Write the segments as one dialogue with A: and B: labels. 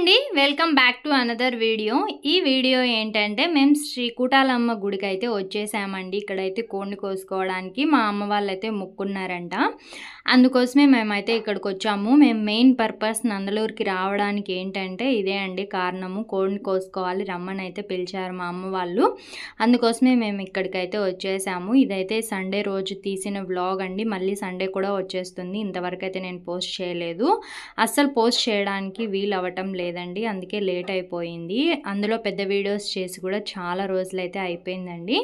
A: అండి, welcome back to another video. ఈ video ఏంటంటే మేము శ్రీ కూటాలమ్మ గుడికి అయితే వచ్చేసామండి. ఇక్కడైతే కోడిని కోసుకోవడానికి మా అమ్మ వాళ్ళైతే మొక్కున్నారంట. అందుకోసమే మేమైతే ఇక్కడికి వచ్చాము. మేము మెయిన్ పర్పస్ నందలూరుకి రావడానికి ఏంటంటే ఇదే అండి కారణము. కోడిని కోసుకోవాలి రమ్మని అయితే పిలిచారు మా అమ్మ వాళ్ళు. అందుకోసమే మేము ఇక్కడికైతే వచ్చేసాము. ఇదైతే సండే రోజు తీసిన వ్లాగ్ అండి. మళ్ళీ సండే కూడా వచ్చేస్తుంది. ఇంతవరకు అయితే నేను పోస్ట్ చేయలేదు. అస్సలు పోస్ట్ చేయడానికి వీలు అవ్వటం లేదండి, అందుకే లేట్ అయిపోయింది. అందులో పెద్ద వీడియోస్ చేసి కూడా చాలా రోజులైతే అయిపోయిందండి.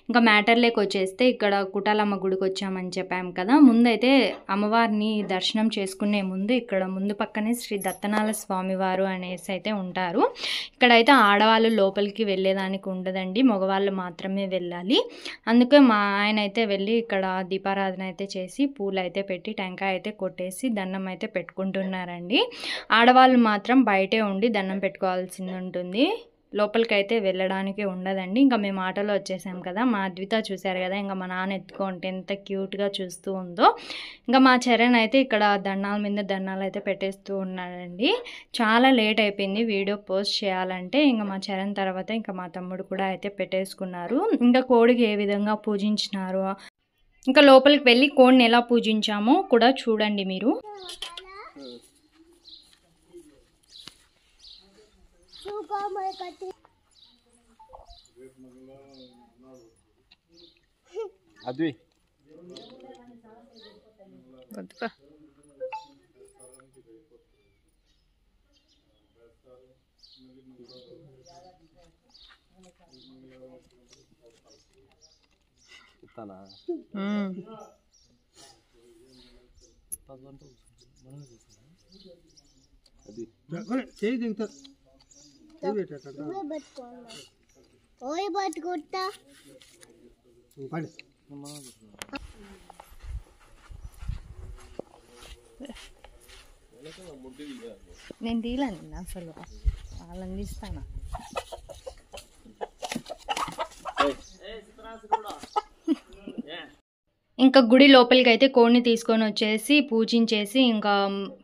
A: ఇంకా మ్యాటర్లోకి వచ్చేస్తే ఇక్కడ కుటాలమ్మ గుడికి వచ్చామని చెప్పాము కదా. ముందైతే అమ్మవారిని దర్శనం చేసుకునే ముందు ఇక్కడ ముందు పక్కనే శ్రీ దత్తనాల స్వామివారు అనేసి అయితే ఉంటారు. ఇక్కడైతే ఆడవాళ్ళు లోపలికి వెళ్ళేదానికి ఉండదండి, మగవాళ్ళు మాత్రమే వెళ్ళాలి. అందుకే మా ఆయన అయితే వెళ్ళి ఇక్కడ దీపారాధన అయితే చేసి పూలు అయితే పెట్టి టెంకాయ అయితే కొట్టేసి దండం అయితే పెట్టుకుంటున్నారండి. ఆడవాళ్ళు మాత్రం బయటే ఉండి దండం పెట్టుకోవాల్సింది ఉంటుంది, లోపలికైతే వెళ్ళడానికి ఉండదండి. ఇంకా మేము ఆటోలో వచ్చేసాం కదా. మా అద్విత చూశారు కదా, ఇంకా మా నాన్న ఎత్తుకుంటే ఎంత క్యూట్గా చూస్తూ ఉందో. ఇంకా మా చరణ్ అయితే ఇక్కడ దండాల మీద దండాలు అయితే పెట్టేస్తూ ఉన్నాడండి. చాలా లేట్ అయిపోయింది వీడియో పోస్ట్ చేయాలంటే. ఇంకా మా చరణ్ తర్వాత ఇంకా మా తమ్ముడు కూడా అయితే పెట్టేసుకున్నారు. ఇంకా కోడికి ఏ విధంగా పూజించినారు, ఇంకా లోపలికి వెళ్ళి కోడిని ఎలా పూజించామో కూడా చూడండి మీరు. నేను తీయలేను అసలు, వాళ్ళని తీస్తాను. ఇంకా గుడి లోపలికి అయితే కోడిని తీసుకొని వచ్చేసి పూజించేసి ఇంకా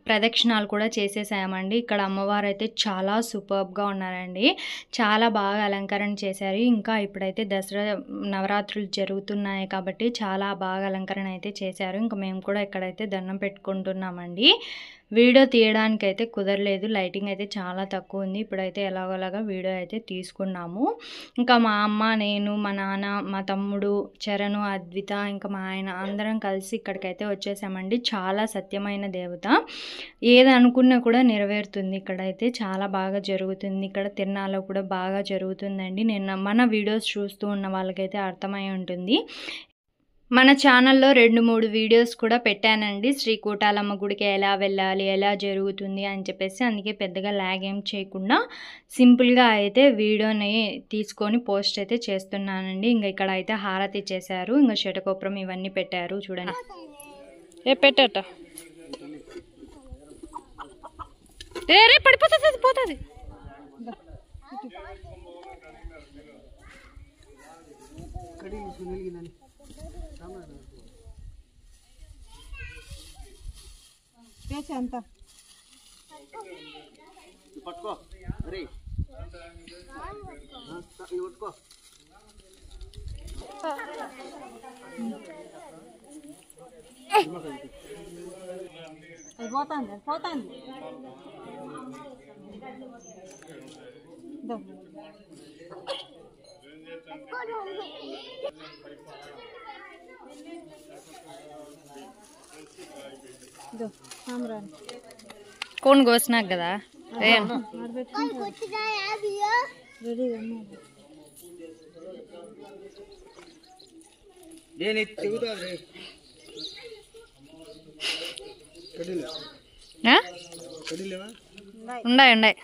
A: ప్రదక్షిణాలు కూడా చేసేసామండి. ఇక్కడ అమ్మవారు అయితే చాలా సూపర్బ్గా ఉన్నారండి, చాలా బాగా అలంకరణ చేశారు. ఇంకా ఇప్పుడైతే దసరా నవరాత్రులు జరుగుతున్నాయి కాబట్టి చాలా బాగా అలంకరణ అయితే చేశారు. ఇంకా మేము కూడా ఇక్కడైతే దండం పెట్టుకుంటున్నామండి. వీడియో తీయడానికి అయితే కుదరలేదు, లైటింగ్ అయితే చాలా తక్కువ ఉంది. ఇప్పుడైతే ఎలాగోలాగా వీడియో అయితే తీసుకున్నాము. ఇంకా మా అమ్మ, నేను, మా నాన్న, మా తమ్ముడు చరణు, అద్విత, ఇంకా మా ఆయన అందరం కలిసి ఇక్కడికైతే వచ్చేసామండి. చాలా సత్యమైన దేవత, ఏది అనుకున్నా కూడా నెరవేరుతుంది. ఇక్కడైతే చాలా బాగా జరుగుతుంది. ఇక్కడ తిరునాళ్ళు కూడా బాగా జరుగుతుందండి. నేను మన వీడియోస్ చూస్తూ ఉన్న వాళ్ళకైతే అర్థమై ఉంటుంది. మన ఛానల్లో 2-3 వీడియోస్ కూడా పెట్టానండి, శ్రీ కూటాలమ్మ గుడికి ఎలా వెళ్ళాలి, ఎలా జరుగుతుంది అని చెప్పేసి. అందుకే పెద్దగా లాగ్ ఏం చేయకుండా సింపుల్గా అయితే వీడియోని తీసుకొని పోస్ట్ అయితే చేస్తున్నానండి. ఇంకా ఇక్కడ అయితే హారతి చేశారు, ఇంకా శటకోపరం ఇవన్నీ పెట్టారు చూడండి. పెట్టట రే పడిపోతుంది, పోతుంది.
B: అంత పట్టుకో అరే పట్టుకో. పోతాంది పోతాంది.
A: కోన్ కోసినాక కదా ఉండాయి ఉండాయి.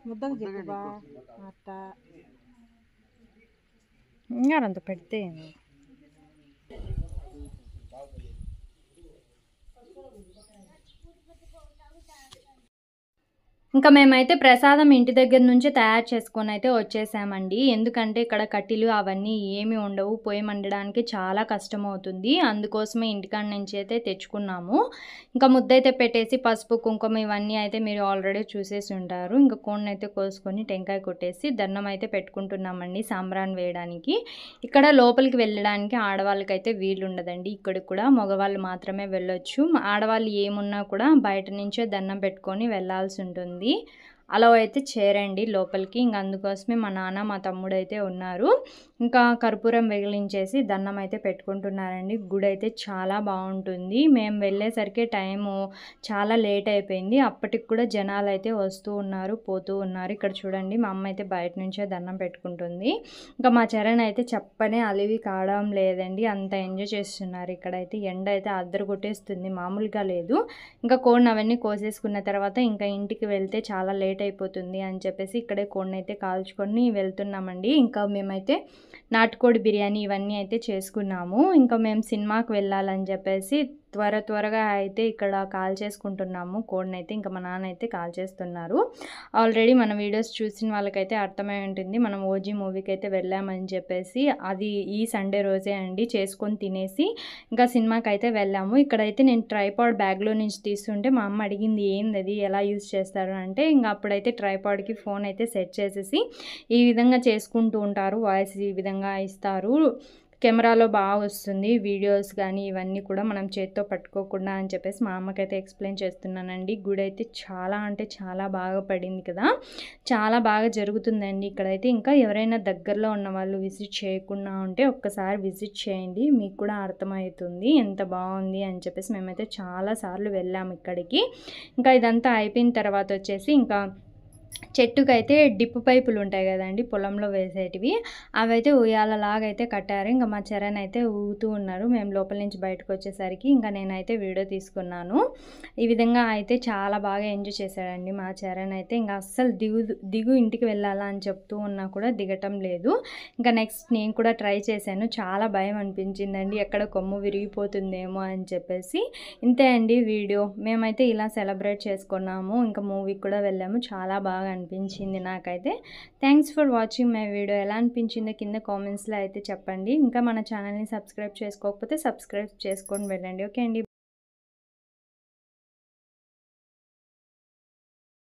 B: ముద్దకు చెప్పుబా అట్ట
A: ఇంకారంత పెడితే ఇంకా మేమైతే ప్రసాదం ఇంటి దగ్గర నుంచి తయారు చేసుకొని అయితే వచ్చేసామండి. ఎందుకంటే ఇక్కడ కట్టెలు అవన్నీ ఏమి ఉండవు, పొయ్యి మండడానికి చాలా కష్టమవుతుంది. అందుకోసమే ఇంటికాడ నుంచి అయితే తెచ్చుకున్నాము. ఇంకా ముద్దైతే పెట్టేసి పసుపు కుంకుమ ఇవన్నీ అయితే మీరు ఆల్రెడీ చూసేసి ఉంటారు. ఇంకా కోడిని అయితే కోసుకొని టెంకాయ కొట్టేసి దండం అయితే పెట్టుకుంటున్నామండి సాంబ్రాన్ వేయడానికి. ఇక్కడ లోపలికి వెళ్ళడానికి ఆడవాళ్ళకైతే వీలు ఉండదండి. ఇక్కడికి కూడా మగవాళ్ళు మాత్రమే వెళ్ళొచ్చు. ఆడవాళ్ళు ఏమున్నా కూడా బయట నుంచే దండం పెట్టుకొని వెళ్ళాల్సి ఉంటుంది. అలా అయితే చేరండి లోపలికి. ఇంక అందుకోసమే మా నాన్న మా తమ్ముడు అయితే ఉన్నారు. ఇంకా కర్పూరం వెలిగించేసి దండం అయితే పెట్టుకుంటున్నారండి. గుడి అయితే చాలా బాగుంటుంది. మేము వెళ్ళేసరికి టైము చాలా లేట్ అయిపోయింది. అప్పటికి కూడా జనాలు అయితే వస్తూ ఉన్నారు, పోతూ ఉన్నారు. ఇక్కడ చూడండి మా అమ్మ అయితే బయట నుంచే దండం పెట్టుకుంటుంది. ఇంకా మా చరణ్ అయితే చెప్పనే అలివి కావడం లేదండి, అంత ఎంజాయ్ చేస్తున్నారు. ఇక్కడైతే ఎండ అయితే అద్దరు కొట్టేస్తుంది, మామూలుగా లేదు. ఇంకా కోడిని అవన్నీ కోసేసుకున్న తర్వాత ఇంకా ఇంటికి వెళ్తే చాలా లేట్ అయిపోతుంది అని చెప్పేసి ఇక్కడే కోడిని అయితే కాల్చుకొని వెళ్తున్నామండి. ఇంకా మేమైతే నాటుకోడి బిర్యానీ ఇవన్నీ అయితే చేసుకున్నాము. ఇంకా మేము సినిమాకి వెళ్ళాలని చెప్పేసి త్వరగా అయితే ఇక్కడ కాల్ చేసుకుంటున్నాము కోడిని అయితే. ఇంకా మా నాన్న అయితే కాల్ చేస్తున్నారు. ఆల్రెడీ మన వీడియోస్ చూసిన వాళ్ళకైతే అర్థమై ఉంటుంది, మనం ఓజీ మూవీకి అయితే వెళ్ళామని చెప్పేసి. అది ఈ సండే రోజే అండి. చేసుకొని తినేసి ఇంకా సినిమాకి అయితే వెళ్ళాము. ఇక్కడైతే నేను ట్రైపాడ్ బ్యాగ్లో నుంచి తీస్తుంటే మా అమ్మ అడిగింది ఏంది అది, ఎలా యూజ్ చేస్తారు అంటే, ఇంకా అప్పుడైతే ట్రైపాడ్కి ఫోన్ అయితే సెట్ చేసేసి ఈ విధంగా చేసుకుంటూ ఉంటారు. వాయిస్ ఈ విధంగా ఇస్తారు, కెమెరాలో బాగా వస్తుంది వీడియోస్ కానీ ఇవన్నీ కూడా మనం చేత్తో పట్టుకోకుండా అని చెప్పేసి మా అమ్మకైతే ఎక్స్ప్లెయిన్ చేస్తున్నానండి. గుడి అయితే చాలా అంటే చాలా బాగా పడింది కదా, చాలా బాగా జరుగుతుందండి ఇక్కడైతే. ఇంకా ఎవరైనా దగ్గరలో ఉన్న వాళ్ళు విజిట్ చేయకుండా ఉంటే ఒక్కసారి విజిట్ చేయండి, మీకు కూడా అర్థమవుతుంది ఎంత బాగుంది అని చెప్పేసి. మేమైతే చాలాసార్లు వెళ్ళాము ఇక్కడికి. ఇంకా ఇదంతా అయిపోయిన తర్వాత వచ్చేసి ఇంకా చెట్టుకైతే డిప్పు పైపులు ఉంటాయి కదండి పొలంలో వేసేటివి, అవైతే ఉయ్యాలలాగా అయితే కట్టారు. ఇంకా మా చరణ్ అయితే ఊగుతూ ఉన్నారు. మేము లోపల నుంచి బయటకు వచ్చేసరికి ఇంకా నేనైతే వీడియో తీసుకున్నాను. ఈ విధంగా అయితే చాలా బాగా ఎంజాయ్ చేశాడండి మా చరణ్ అయితే. ఇంకా అస్సలు దిగు ఇంటికి వెళ్ళాలా అని చెప్తూ ఉన్నా కూడా దిగటం లేదు. ఇంకా నెక్స్ట్ నేను కూడా ట్రై చేశాను, చాలా భయం అనిపించిందండి, ఎక్కడ కొమ్ము విరిగిపోతుందేమో అని చెప్పేసి. ఇంతే అండి వీడియో. మేమైతే ఇలా సెలబ్రేట్ చేసుకున్నాము. ఇంకా మూవీకి కూడా వెళ్ళాము, చాలా బాగా అనిపించింది నాకైతే. Thanks for watching my video. ఎలా అనిపించిందో కింద కామెంట్స్లో అయితే చెప్పండి. ఇంకా మన ఛానల్ని సబ్స్క్రైబ్ చేసుకోకపోతే సబ్స్క్రైబ్ చేసుకొని వెళ్ళండి. ఓకే అండి.